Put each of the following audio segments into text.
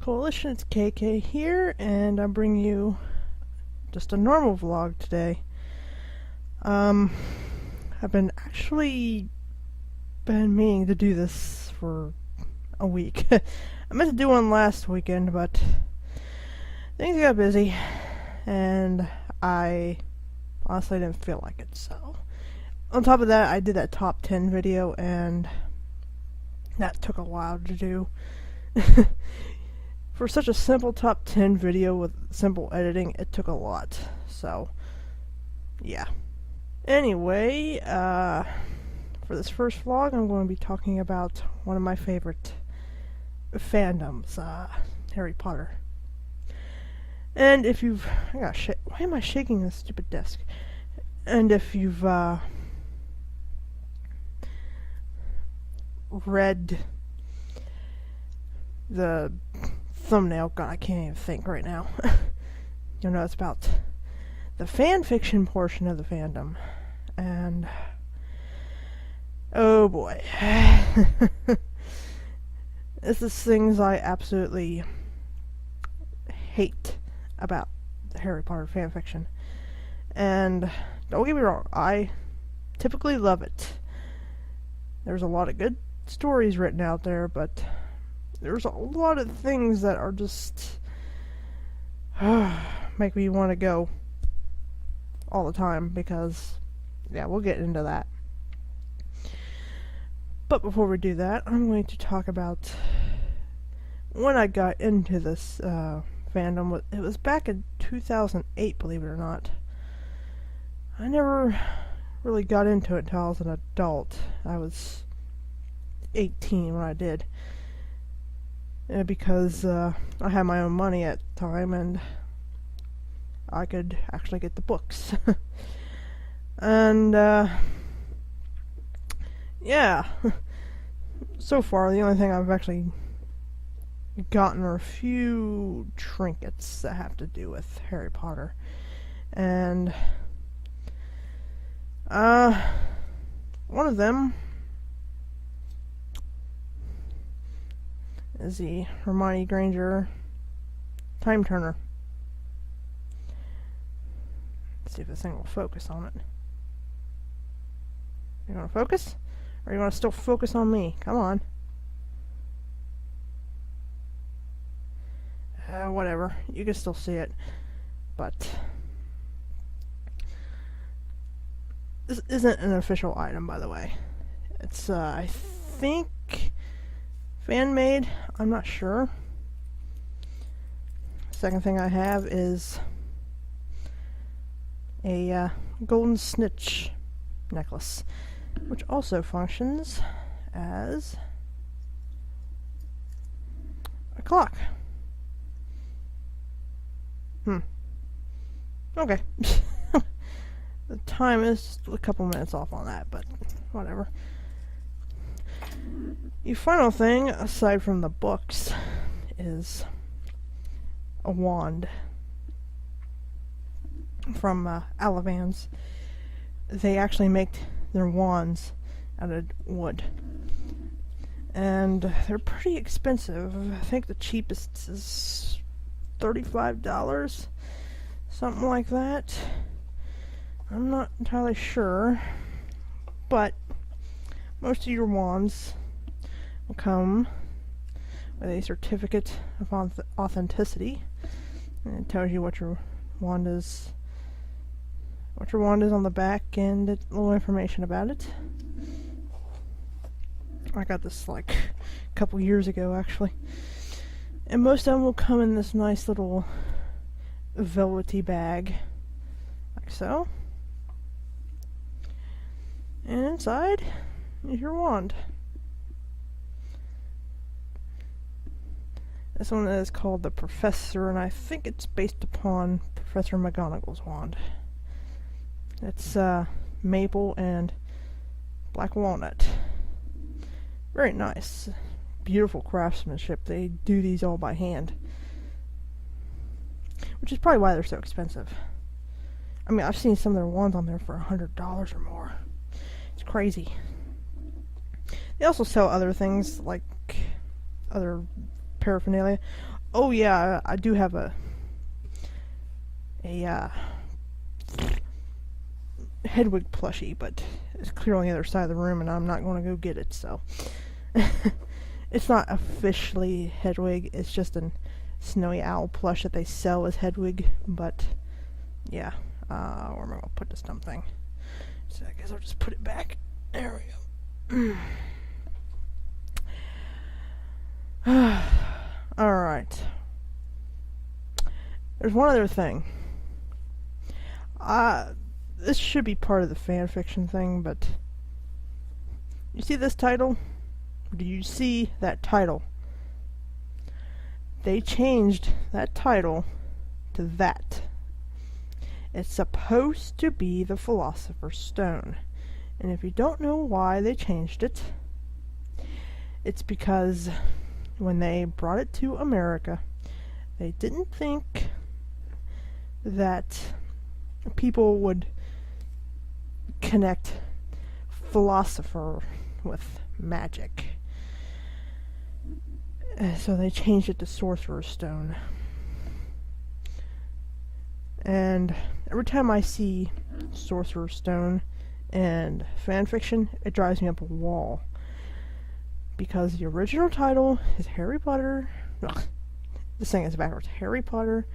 Coalition, it's KK here, and I'm bringing you just a normal vlog today. I've been meaning to do this for a week. I meant to do one last weekend, but things got busy, and I honestly didn't feel like it, so. On top of that, I did that top 10 video, and that took a while to do. For such a simple top 10 video with simple editing, it took a lot. So, yeah. Anyway, for this first vlog, I'm going to be talking about one of my favorite fandoms, Harry Potter. And if you've... why am I shaking this stupid desk? And if you've, read the thumbnail, God, I can't even think right now. You'll know it's about the fan fiction portion of the fandom, and oh boy, this is things I absolutely hate about Harry Potter fan fiction. And don't get me wrong, I typically love it. There's a lot of good stories written out there, but there's a lot of things that are just make me want to go all the time, because yeah, we'll get into that. But before we do that, I'm going to talk about when I got into this fandom. It was back in 2008, believe it or not. I never really got into it until I was an adult. I was 18 when I did. Because I had my own money at the time, and I could actually get the books. And, yeah. So far, the only thing I've actually gotten are a few trinkets that have to do with Harry Potter. And, one of them is the Hermione Granger time turner. Let's see if this thing will focus on it. You want to focus? Or you want to still focus on me? Come on. Whatever. You can still see it. But this isn't an official item, by the way. It's, I think, fan-made. I'm not sure. Second thing I have is a golden snitch necklace, which also functions as a clock. Okay. The time is just a couple minutes off on that, but whatever. The final thing, aside from the books, is a wand from Alavans. They actually make their wands out of wood, and they're pretty expensive. I think the cheapest is $35, something like that. I'm not entirely sure, but most of your wands will come with a certificate of authenticity, and it tells you what your wand is on the back, and a little information about it. I got this like a couple years ago, actually, and most of them will come in this nice little velvety bag, like so, and inside is your wand. This one is called the Professor, and I think it's based upon Professor McGonagall's wand. It's maple and black walnut. Very nice. Beautiful craftsmanship. They do these all by hand, which is probably why they're so expensive. I mean, I've seen some of their wands on there for $100 or more. It's crazy. They also sell other things, like other paraphernalia. Oh yeah, I do have a Hedwig plushie, but it's clear on the other side of the room, and I'm not going to go get it. So it's not officially Hedwig. It's just a snowy owl plush that they sell as Hedwig. But yeah, where am I going to put this dumb thing? So I guess I'll just put it back. There we go. Alright. There's one other thing. This should be part of the fan fiction thing, but you see this title? Do you see that title? They changed that title to that. It's supposed to be the Philosopher's Stone. And if you don't know why they changed it, it's because when they brought it to America, they didn't think that people would connect philosopher with magic. So they changed it to Sorcerer's Stone. And every time I see Sorcerer's Stone and fanfiction, it drives me up a wall. Because the original title is Harry Potter. Ugh, this thing is backwards. Harry Potter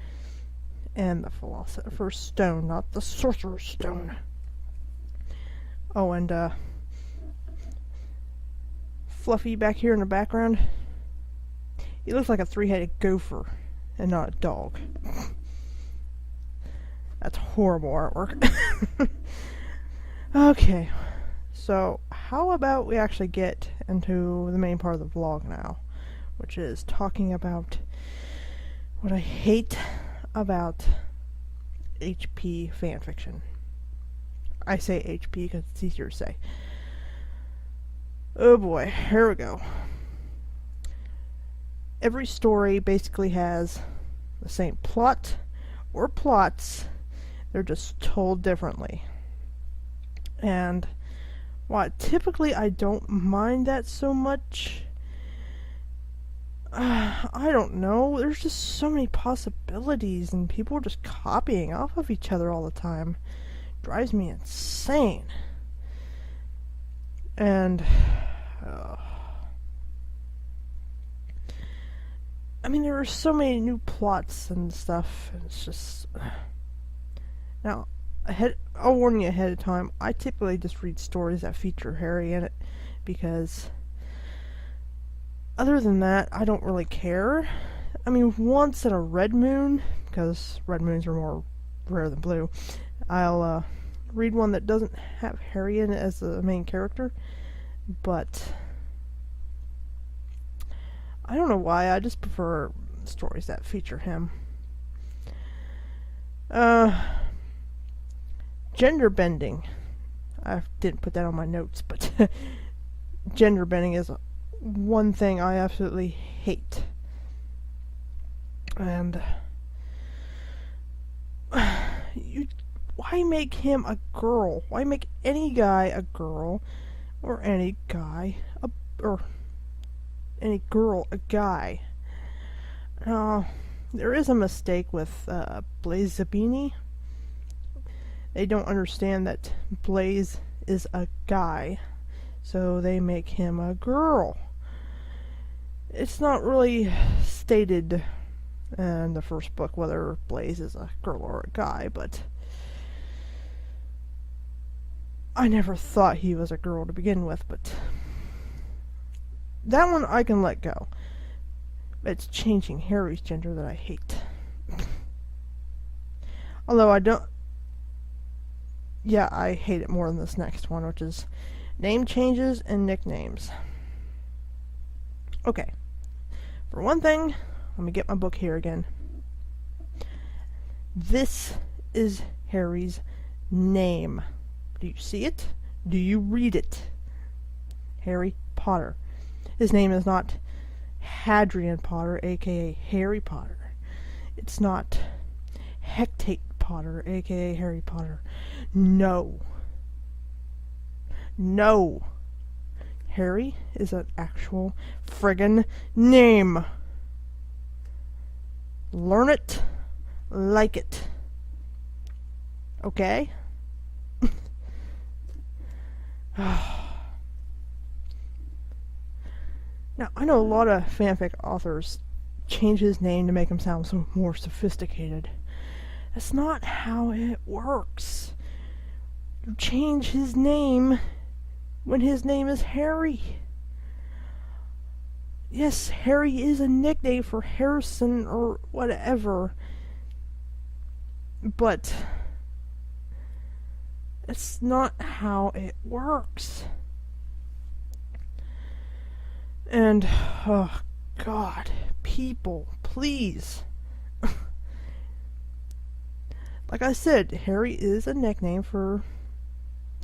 and the Philosopher's Stone, not the Sorcerer's Stone. Oh, and Fluffy back here in the background, he looks like a three-headed gopher and not a dog. That's horrible artwork. Okay, so how about we actually get into the main part of the vlog now, which is talking about what I hate about HP fanfiction. I say HP because it's easier to say. Oh boy, here we go. Every story basically has the same plot or plots. They're just told differently. And while typically I don't mind that so much, I don't know. There's just so many possibilities, and people are just copying off of each other all the time. Drives me insane. And I mean, there are so many new plots and stuff, and it's just now I'll warn you ahead of time, I typically just read stories that feature Harry in it, because other than that, I don't really care. I mean, once in a red moon, because red moons are more rare than blue, I'll read one that doesn't have Harry in it as the main character, but I don't know why, I just prefer stories that feature him. Gender bending. I didn't put that on my notes, but gender bending is one thing I absolutely hate. And why make him a girl? Why make any guy a girl, or any guy or any girl a guy? There is a mistake with Blaze Zabini. They don't understand that Blaze is a guy, so they make him a girl. It's not really stated in the first book whether Blaze is a girl or a guy, but I never thought he was a girl to begin with, but that one I can let go. It's changing Harry's gender that I hate. Although I don't... Yeah, I hate it more than this next one, which is name changes and nicknames. Okay. For one thing, let me get my book here again. This is Harry's name. Do you see it? Do you read it? Harry Potter. His name is not Hadrian Potter, aka Harry Potter. It's not Hecate Potter, aka Harry Potter. No. No. Harry is an actual friggin' name. Learn it, like it. Okay? Now, I know a lot of fanfic authors change his name to make him sound so more sophisticated. That's not how it works. You change his name when his name is Harry. Yes, Harry is a nickname for Harrison or whatever. But it's not how it works. And, oh God, people, please. Like I said, Harry is a nickname for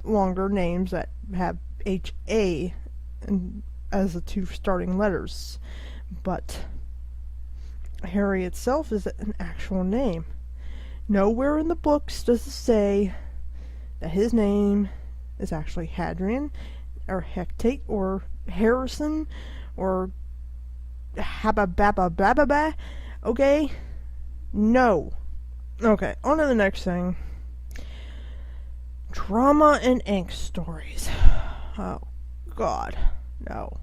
longer names that have H-A as the two starting letters. But Harry itself is an actual name. Nowhere in the books does it say that his name is actually Hadrian, or Hecate, or Harrison, or Habba. Okay? No. Okay, on to the next thing. Drama and angst stories. Oh, God. No.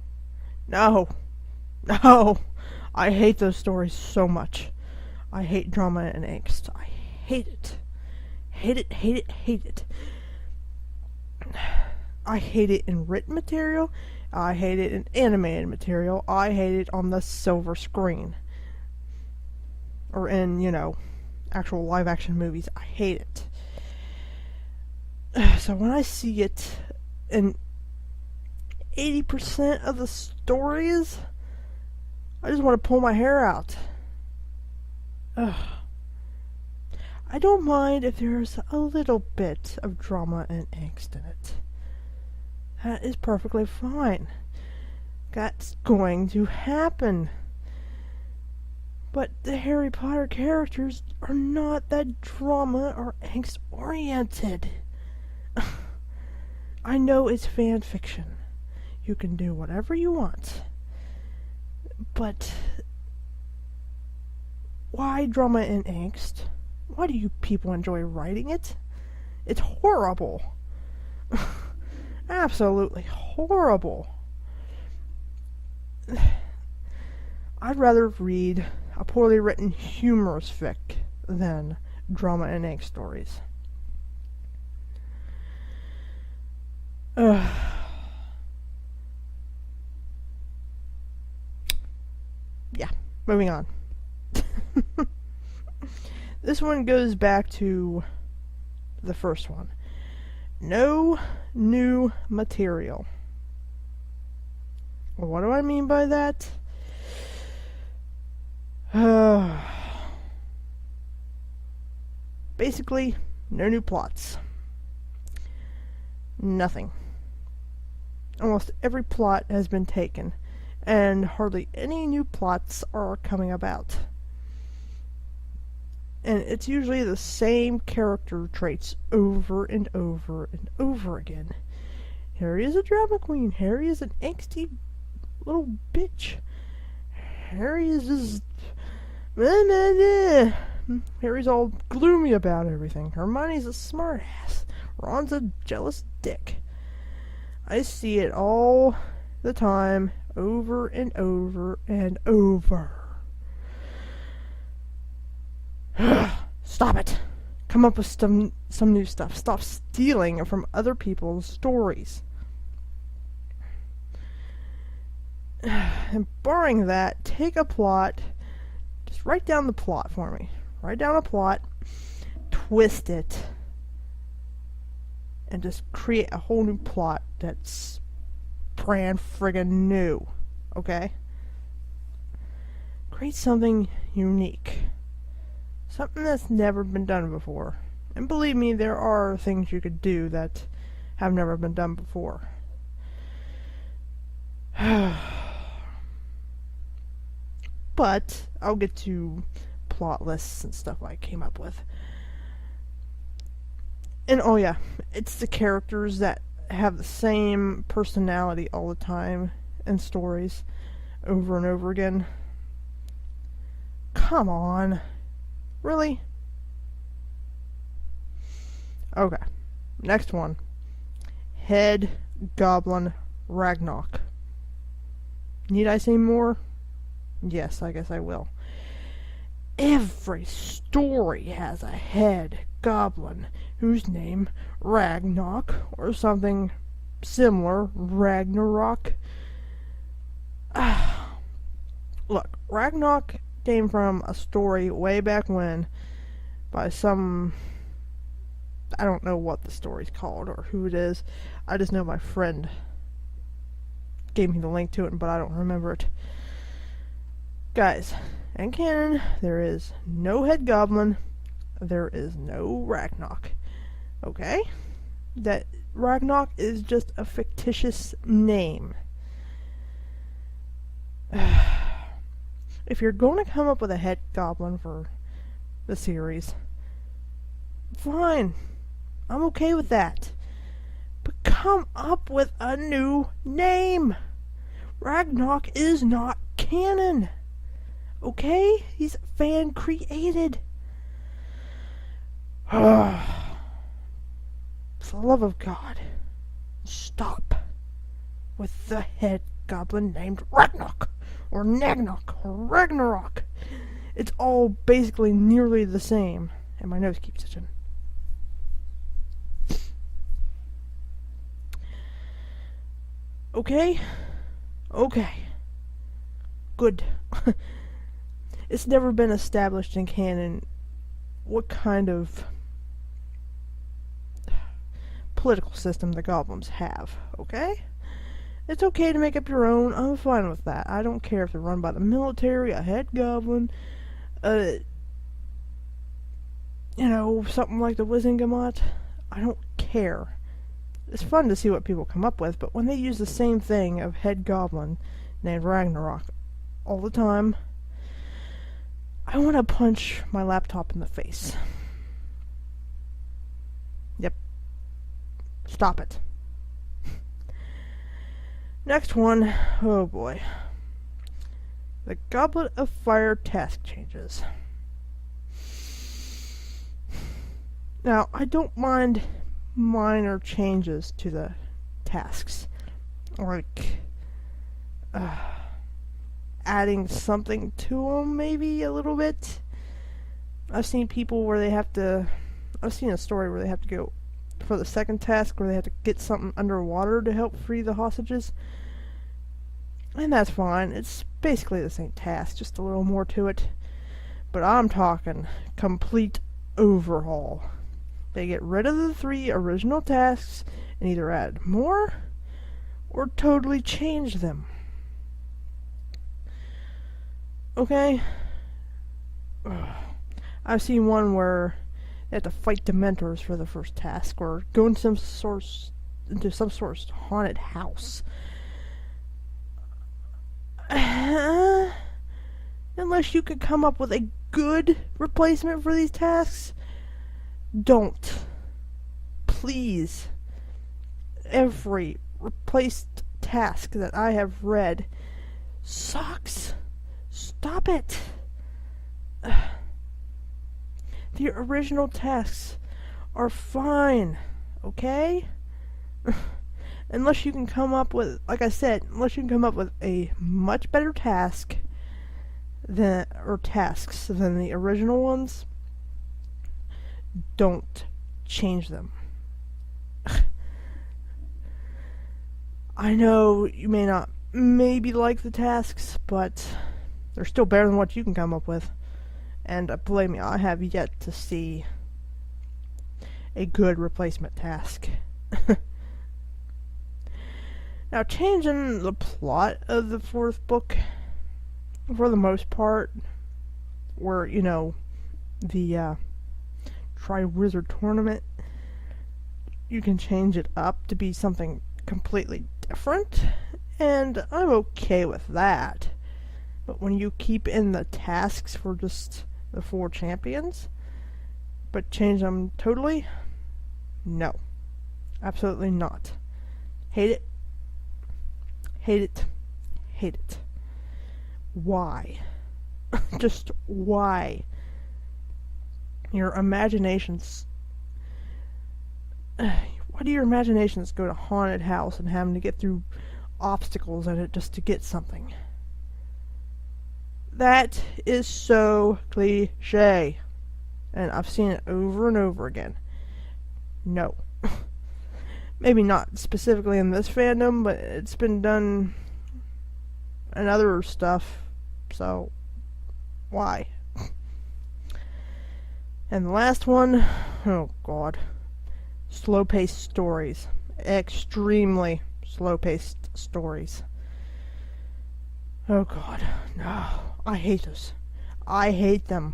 No. No. I hate those stories so much. I hate drama and angst. I hate it. Hate it, hate it, hate it. I hate it in written material. I hate it in animated material. I hate it on the silver screen. Or in, actual live action movies. I hate it. So when I see it in 80% of the stories, I just want to pull my hair out. Ugh. I don't mind if there's a little bit of drama and angst in it. That is perfectly fine. That's going to happen. But the Harry Potter characters are not that drama or angst oriented. I know it's fan fiction. You can do whatever you want. But why drama and angst? Why do you people enjoy writing it? It's horrible. Absolutely horrible. I'd rather read a poorly written humorous fic than drama and angst stories. Yeah, moving on. This one goes back to the first one. No new material. Well, what do I mean by that? Basically, no new plots. Nothing. Almost every plot has been taken, and hardly any new plots are coming about. And it's usually the same character traits over and over and over again. Harry is a drama queen. Harry is an angsty little bitch. Harry is just... Harry's all gloomy about everything. Hermione's a smartass. Ron's a jealous dick. I see it all the time, over and over and over. Stop it. Come up with some new stuff. Stop stealing from other people's stories. And barring that, take a plot, just write down the plot for me. Write down a plot, twist it, and just create a whole new plot that's brand friggin' new. Okay? Create something unique. Something that's never been done before. And believe me, there are things you could do that have never been done before. But I'll get to plot lists and stuff I came up with. And oh yeah, it's the characters that have the same personality all the time in stories over and over again. come on. Really? Okay. Next one. Head Goblin Ragnarok. Need I say more? Yes, I guess I will. Every story has a head goblin whose name Ragnarok or something similar, Ragnarok. Look, Ragnarok came from a story way back when by some... I don't know what the story's called or who it is. I just know my friend gave me the link to it, but I don't remember it. Guys, in canon, there is no head goblin. There is no Ragnarok. Okay? That Ragnarok is just a fictitious name. If you're going to come up with a head goblin for the series, fine. I'm okay with that. But come up with a new name. Ragnarok is not canon. Okay? He's fan created. For the love of God, stop with the head goblin named Ragnarok or Nagnok or Ragnarok. It's all basically nearly the same. And my nose keeps itching. Okay? Okay. Good. It's never been established in canon what kind of political system the goblins have, okay? It's okay to make up your own. I'm fine with that. I don't care if they're run by the military, a head goblin, something like the Wizengamot. I don't care. It's fun to see what people come up with, but when they use the same thing of head goblin named Ragnarok all the time, I want to punch my laptop in the face. Yep. Stop it. Next one. Oh boy. The Goblet of Fire task changes. Now, I don't mind minor changes to the tasks. Like, adding something to them, maybe a little bit. I've seen a story where they have to go for the second task where they have to get something underwater to help free the hostages. And that's fine. It's basically the same task, just a little more to it. But I'm talking complete overhaul. They get rid of the 3 original tasks and either add more or totally change them. Okay? I've seen one where they have to fight Dementors for the first task or go into some sort of haunted house. Unless you could come up with a good replacement for these tasks, don't. Please. Every replaced task that I have read sucks. Stop it. The original tasks are fine, okay? Unless you can come up with, like I said, unless you can come up with a much better task tasks than the original ones, don't change them. I know you may not maybe like the tasks, but they're still better than what you can come up with. And believe me, I have yet to see a good replacement task. Now, changing the plot of the 4th book, for the most part, where, the Tri-Wizard Tournament, you can change it up to be something completely different, and I'm okay with that. But when you keep in the tasks for just the 4 champions, but change them totally, no. Absolutely not. Hate it. Hate it. Hate it. Why? Just why? Your imaginations. Why do your imaginations go to haunted house and having to get through obstacles in it just to get something? That is so cliche. And I've seen it over and over again. No. Maybe not specifically in this fandom, but it's been done in other stuff. So, why? And the last one, oh god. Slow-paced stories. Extremely slow-paced stories. Oh god, no. I hate those. I hate them.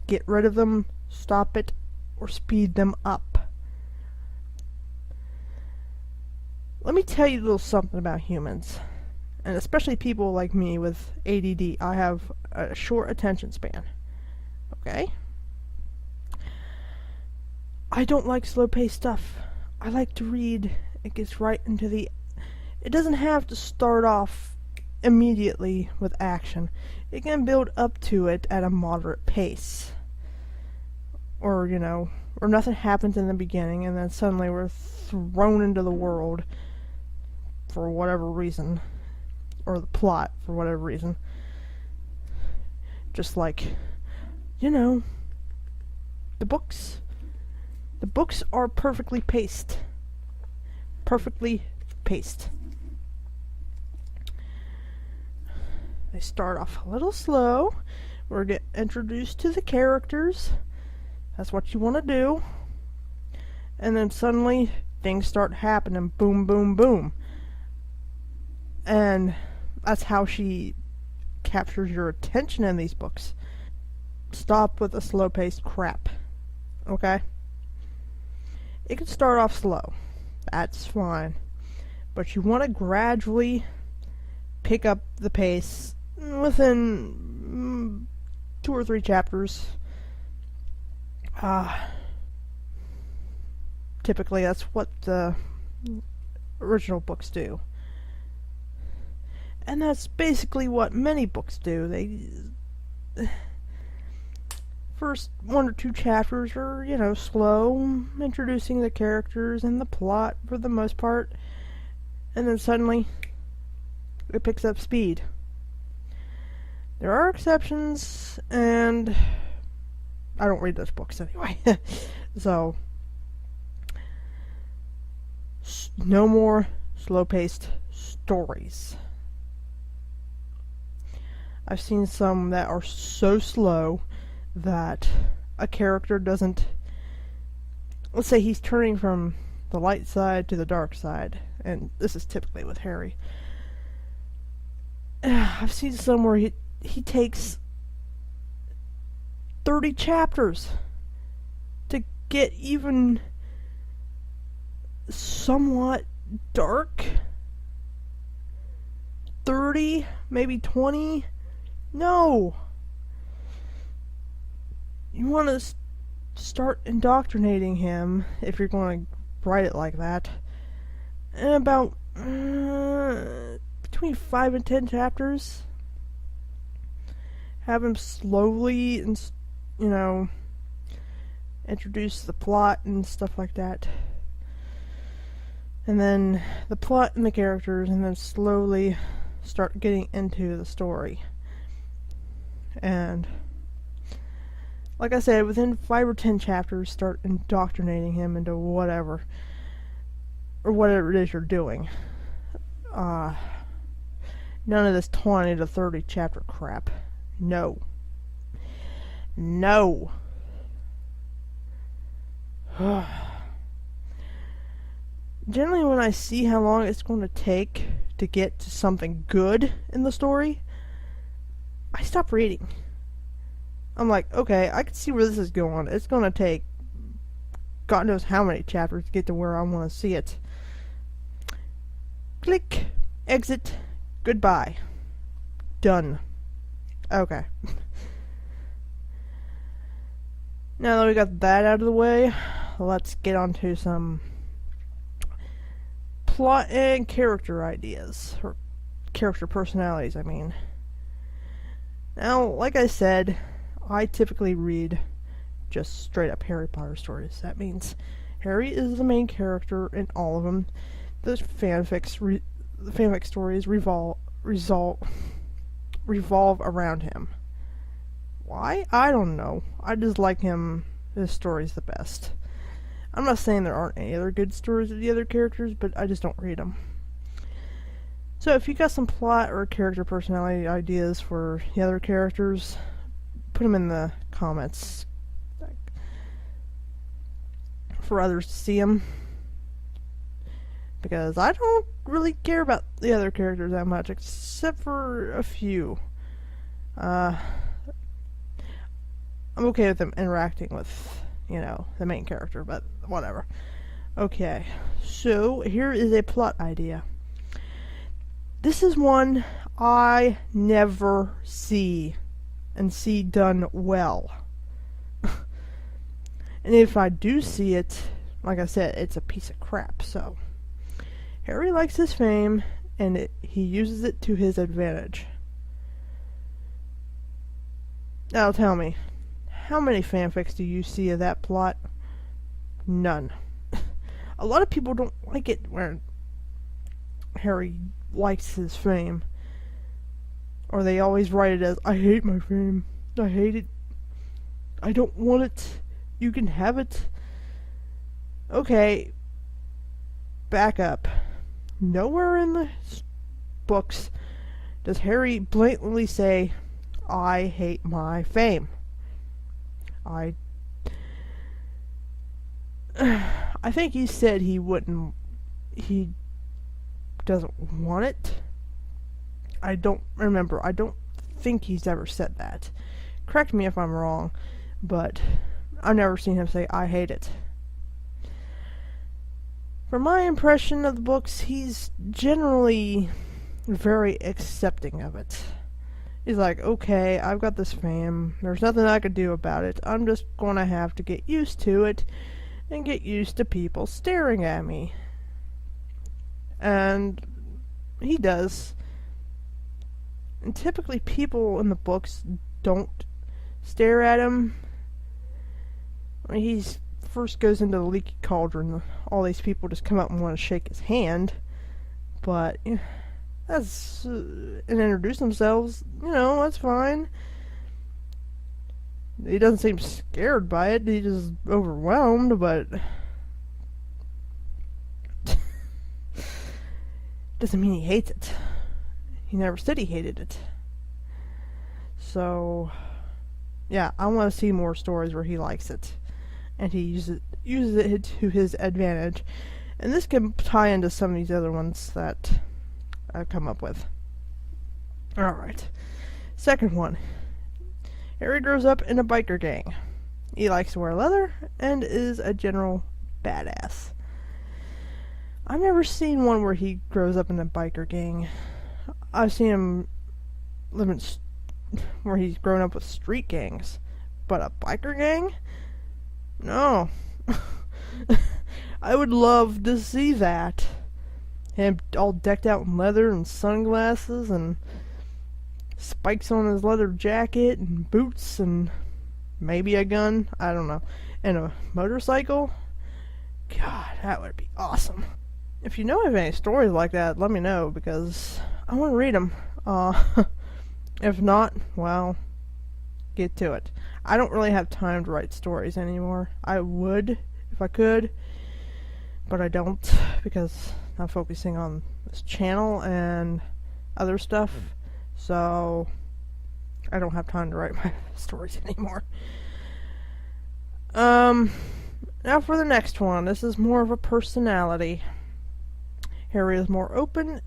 Get rid of them, stop it, or speed them up. Let me tell you a little something about humans. And especially people like me with ADD. I have a short attention span. Okay? I don't like slow-paced stuff. I like to read. It gets right into the... It doesn't have to start off immediately with action. It can build up to it at a moderate pace. Or, or nothing happens in the beginning and then suddenly we're thrown into the world for whatever reason. Or the plot for whatever reason. Just like, the books. The books are perfectly paced. Perfectly paced. They start off a little slow. We're getting introduced to the characters. That's what you want to do. And then suddenly things start happening. Boom, boom, boom. And that's how she captures your attention in these books. Stop with the slow-paced crap. Okay? It can start off slow. That's fine. But you want to gradually pick up the pace within 2 or 3 chapters. Typically, that's what the original books do. And that's basically what many books do. They... First 1 or 2 chapters are, slow, introducing the characters and the plot for the most part. And then suddenly, it picks up speed. There are exceptions, and I don't read those books anyway. So, no more slow-paced stories. I've seen some that are so slow that a character doesn't... Let's say he's turning from the light side to the dark side, and this is typically with Harry. I've seen some where he takes 30 chapters to get even somewhat dark. 30, maybe 20. No! You want to start indoctrinating him, if you're going to write it like that, in about between 5 and 10 chapters. Have him slowly, introduce the plot and stuff like that. And then the plot and the characters, and then slowly start getting into the story. And like I said, within 5 or 10 chapters, start indoctrinating him into whatever. Or whatever it is you're doing. None of this 20 to 30 chapter crap. No. No. Generally, when I see how long it's going to take to get to something good in the story, I stop reading. I'm like, okay, I can see where this is going. It's going to take God knows how many chapters to get to where I want to see it. Click, exit, goodbye. Done. Okay. Now that we got that out of the way, let's get on to some plot and character ideas. Or character personalities, I mean. Now, like I said, I typically read just straight up Harry Potter stories. That means Harry is the main character in all of them. The fanfic stories revolve around him. Why? I don't know. I just like him. His story's the best. I'm not saying there aren't any other good stories of the other characters, but I just don't read them. So if you got some plot or character personality ideas for the other characters, put them in the comments for others to see them. Because I don't really care about the other characters that much, except for a few. I'm okay with them interacting with, the main character, but whatever. Okay, so here is a plot idea. This is one I never see and see done well. And if I do see it, like I said, it's a piece of crap. So Harry likes his fame, and he uses it to his advantage. Now tell me, how many fanfics do you see of that plot? None. A lot of people don't like it when Harry likes his fame. Or they always write it as, I hate my fame. I hate it. I don't want it. You can have it. Okay. Back up. Nowhere in the books does Harry blatantly say, I hate my fame. I think he said he doesn't want it. I don't remember. I don't think he's ever said that. Correct me if I'm wrong, but I've never seen him say, I hate it. From my impression of the books, he's generally very accepting of it. He's like, okay, I've got this fame. There's nothing I can do about it. I'm just going to have to get used to it and get used to people staring at me. And he does. And typically people in the books don't stare at him. When he first goes into the leaky cauldron, all these people just come up and want to shake his hand. But that's and introduce themselves, that's fine. He doesn't seem scared by it. He's just overwhelmed, but doesn't mean he hates it. He never said he hated it. So, yeah, I want to see more stories where he likes it, and he uses it to his advantage. And this can tie into some of these other ones that I've come up with. Alright. Second one. Harry grows up in a biker gang. He likes to wear leather and is a general badass. I've never seen one where he grows up in a biker gang. I've seen him live where he's grown up with street gangs. But a biker gang? No. I would love to see that. Him all decked out in leather and sunglasses and spikes on his leather jacket and boots and maybe a gun. I don't know. And a motorcycle. God, that would be awesome. If you know of any stories like that, let me know because I want to read them. If not, well, get to it. I don't really have time to write stories anymore. I would if I could, but I don't because I'm focusing on this channel and other stuff, so I don't have time to write my stories anymore. Now for the next one. This is more of a personality. Harry is more open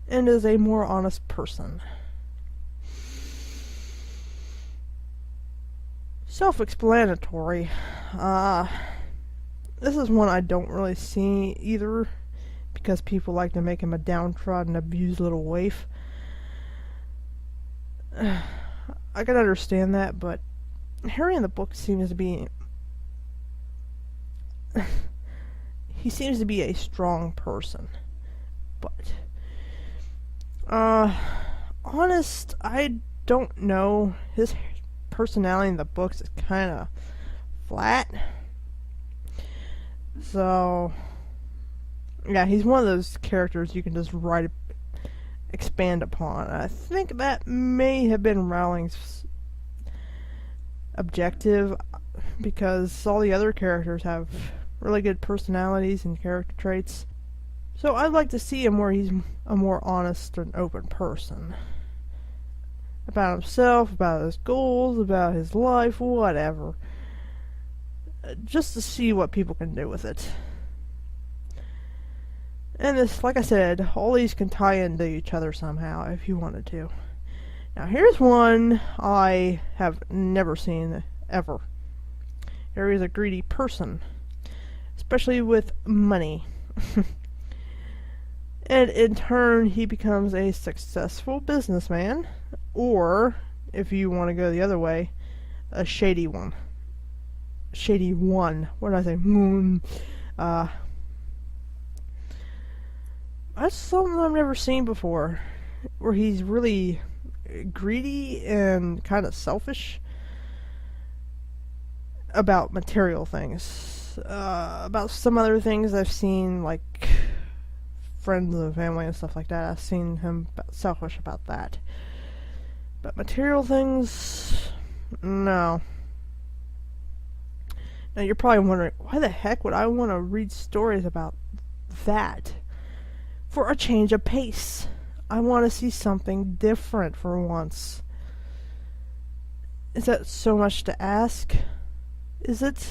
and is a more honest person. Self-explanatory. This is one I don't really see either because people like to make him a downtrodden, abused little waif. I can understand that, but Harry in the book seems to be he seems to be a strong person. But honest, I don't know, his personality in the books is kind of flat. So, yeah, he's one of those characters you can just expand upon. I think that may have been Rowling's objective, because all the other characters have really good personalities and character traits. So I'd like to see him where he's a more honest and open person. About himself, about his goals, about his life, whatever. Just to see what people can do with it. And this, like I said, all these can tie into each other somehow if you wanted to. Now here's one I have never seen ever. Harry's a greedy person, especially with money. And in turn, he becomes a successful businessman, or, if you want to go the other way, a shady one. Shady one. What did I say? That's something I've never seen before, where he's really greedy and kind of selfish about material things. About some other things I've seen, like friends and family and stuff like that, I've seen him selfish about that. But material things, no. Now you're probably wondering, why the heck would I want to read stories about that? For a change of pace. I want to see something different for once. Is that so much to ask? Is it?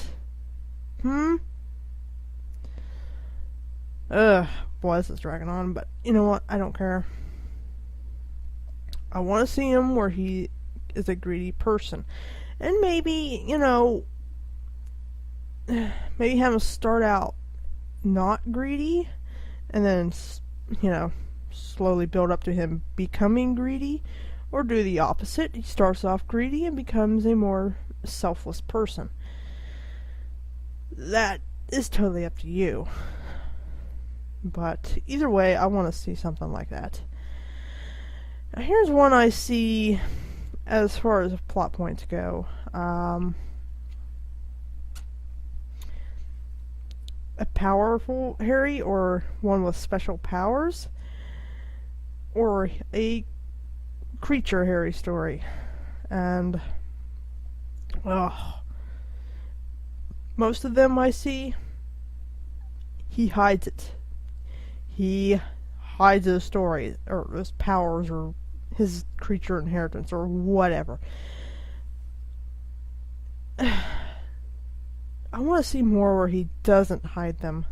Boy, this is dragging on, but you know what? I don't care. I want to see him where he is a greedy person. And maybe, maybe have him start out not greedy, and then, slowly build up to him becoming greedy, or do the opposite. He starts off greedy and becomes a more selfless person. That is totally up to you. But either way, I want to see something like that. Now here's one I see as far as plot points go. A powerful Harry, or one with special powers, or a creature Harry story. And most of them I see, he hides it. He hides his story, or his powers, or his creature inheritance, or whatever. I want to see more where he doesn't hide them.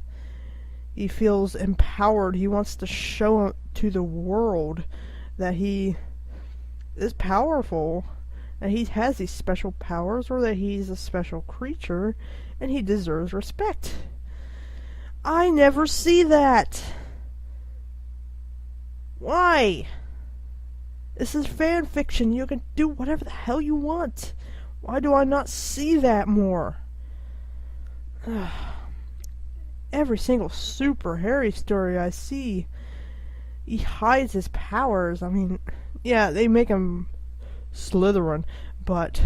He feels empowered. He wants to show to the world that he is powerful, that he has these special powers, or that he's a special creature, and he deserves respect. I never see that. Why? This is fan fiction. You can do whatever the hell you want. Why do I not see that more? Every single Super Harry story I see, he hides his powers. I mean, yeah, they make him Slytherin, but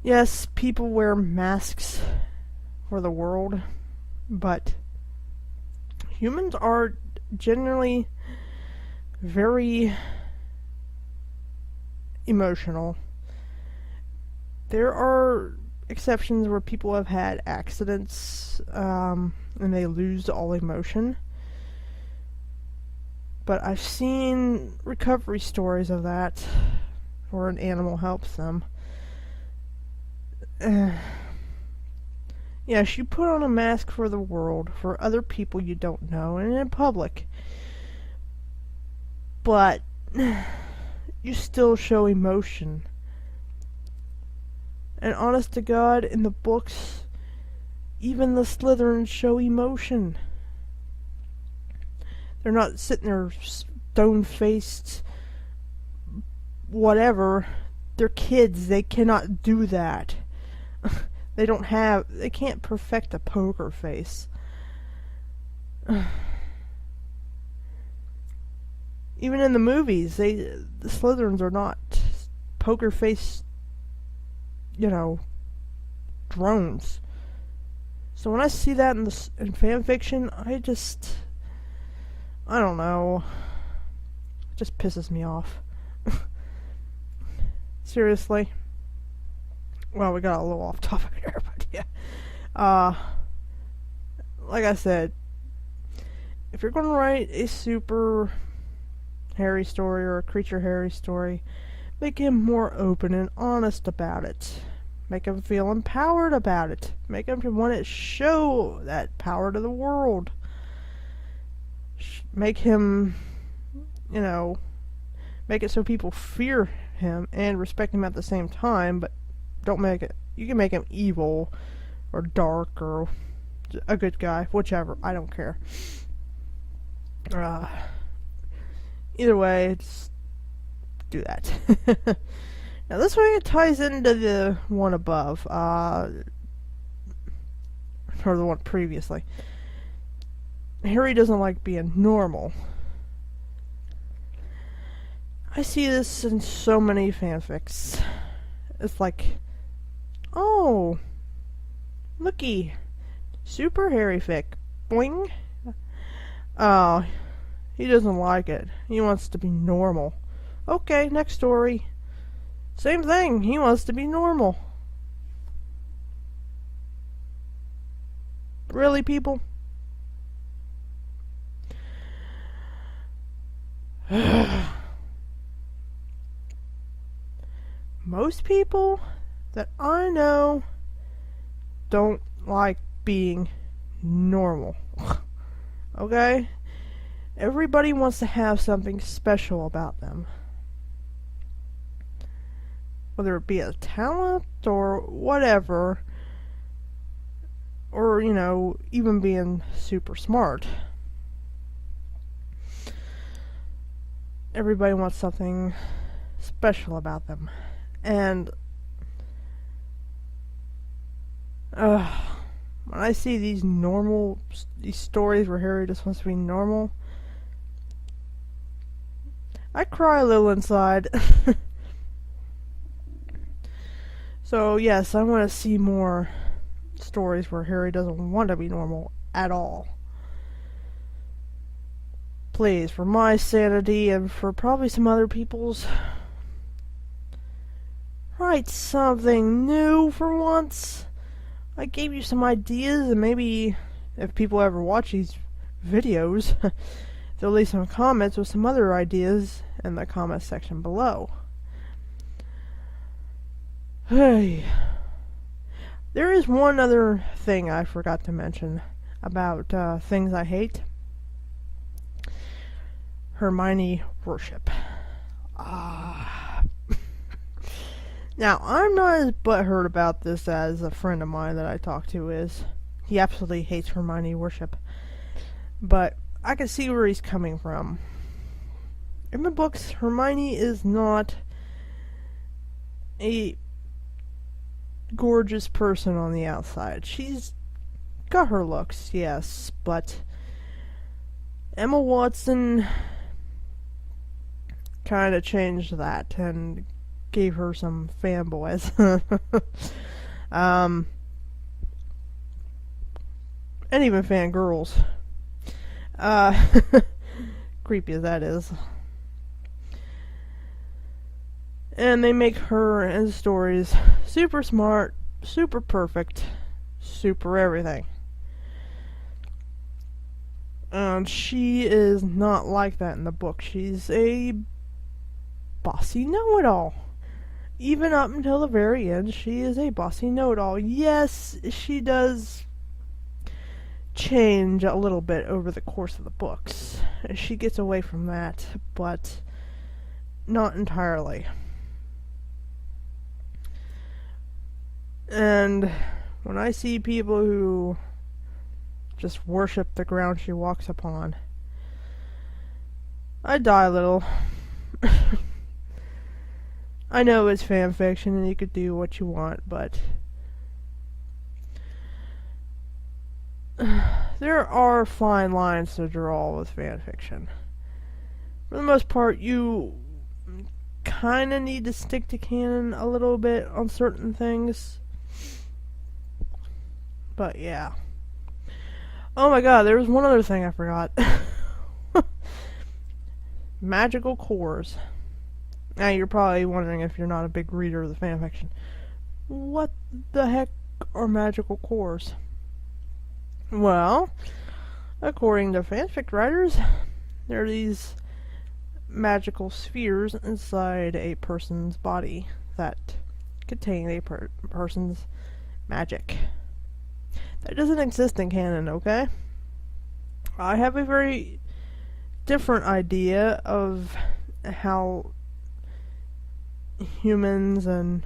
yes, people wear masks for the world, but humans are generally very emotional. There are exceptions where people have had accidents and they lose all emotion. But I've seen recovery stories of that, where an animal helps them. Yes, you put on a mask for the world, for other people you don't know, and in public. But you still show emotion. And honest to God, in the books, even the Slytherins show emotion. They're not sitting there stone-faced, whatever. They're kids. They cannot do that. They can't perfect a poker face. Even in the movies, the Slytherins are not poker face, drones. So when I see that in fan fiction, I don't know, it just pisses me off. Seriously. Well, we got a little off topic there, but yeah. Like I said, if you're going to write a super Harry story or a creature Harry story, make him more open and honest about it. Make him feel empowered about it. Make him want to show that power to the world. Make him, make it so people fear him and respect him at the same time, but don't make it. You can make him evil or dark or a good guy, whichever. I don't care. Either way, just do that. Now this way it ties into the one above, or the one previously. Harry doesn't like being normal. I see this in so many fanfics. It's like, oh, looky, super Harry fic, boing. Oh, he doesn't like it. He wants to be normal. Okay, next story. Same thing. He wants to be normal. Really, people? Most people that I know don't like being normal. Okay? Everybody wants to have something special about them. Whether it be a talent or whatever. Or, even being super smart. Everybody wants something special about them. And when I see these stories where Harry just wants to be normal, I cry a little inside. So yes, I want to see more stories where Harry doesn't want to be normal at all. Please, for my sanity and for probably some other people's, write something new for once. I gave you some ideas, and maybe if people ever watch these videos, they'll leave some comments with some other ideas in the comment section below. Hey. There is one other thing I forgot to mention about things I hate. Hermione worship. Now, I'm not as butthurt about this as a friend of mine that I talk to is. He absolutely hates Hermione worship. But I can see where he's coming from. In the books, Hermione is not a gorgeous person on the outside. She's got her looks, yes, but Emma Watson kind of changed that and gave her some fanboys. And even fangirls. Creepy as that is. And they make her in the stories super smart, super perfect, super everything. And she is not like that in the book. She's a bossy know-it-all. Even up until the very end, she is a bossy know-it-all. Yes, she does change a little bit over the course of the books. She gets away from that, but not entirely. And when I see people who just worship the ground she walks upon, I die a little. I know it's fan fiction and you could do what you want, but there are fine lines to draw with fan fiction. for the most part, you kind of need to stick to canon a little bit on certain things. But yeah. Oh my god, there was one other thing I forgot. Magical cores. Now you're probably wondering, if you're not a big reader of the fanfiction, what the heck are magical cores? Well, according to fanfic writers, there are these magical spheres inside a person's body that contain a person's magic. That doesn't exist in canon, okay? I have a very different idea of how humans and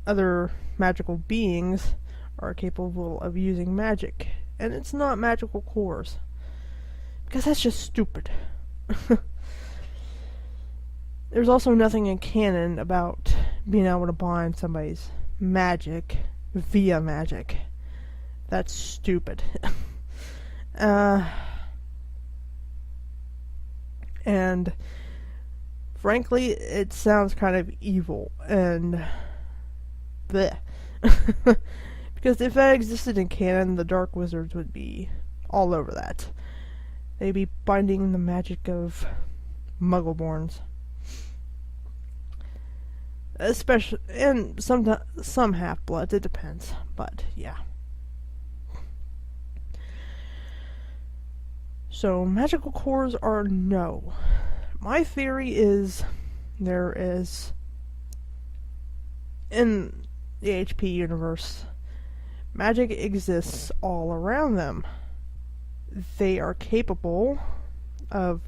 other magical beings are capable of using magic. And it's not magical cores. Because that's just stupid. There's also nothing in canon about being able to bind somebody's magic via magic. That's stupid. And frankly, it sounds kind of evil and bleh. Because if that existed in canon, the Dark Wizards would be all over that. They'd be binding the magic of Muggleborns. Especially, and some half-bloods, it depends, but yeah. So, magical cores are no. My theory is there is, in the HP universe, magic exists all around them. They are capable of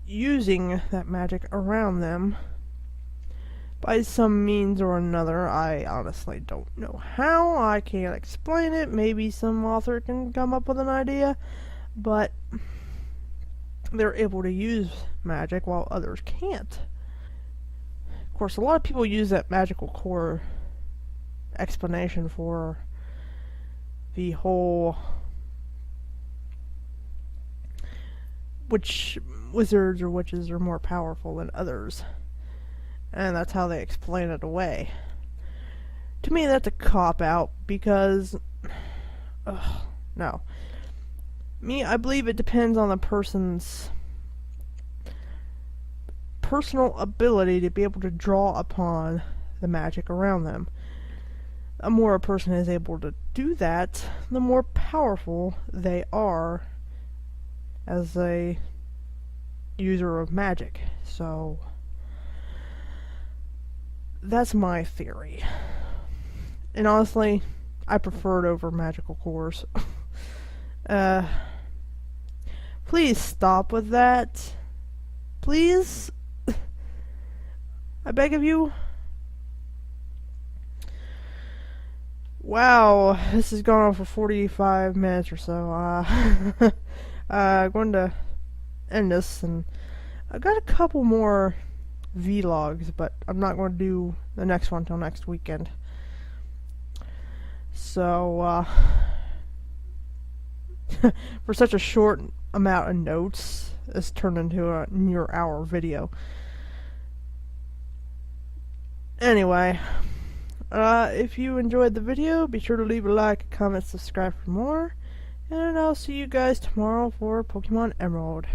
using that magic around them by some means or another. I honestly don't know how. I can't explain it. Maybe some author can come up with an idea. But they're able to use magic while others can't. Of course, a lot of people use that magical core explanation for the whole which wizards or witches are more powerful than others. And that's how they explain it away. To me, that's a cop-out, because no. I believe it depends on the person's personal ability to be able to draw upon the magic around them. The more a person is able to do that, the more powerful they are as a user of magic. So that's my theory. And honestly, I prefer it over magical cores. Please stop with that. Please? I beg of you. Wow, this has gone on for 45 minutes or so. I'm going to end this, and I've got a couple more vlogs, but I'm not going to do the next one until next weekend. So, for such a short amount of notes, this turned into a near-hour video. Anyway, if you enjoyed the video, be sure to leave a like, a comment, subscribe for more, and I'll see you guys tomorrow for Pokemon Emerald.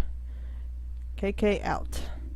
KK out.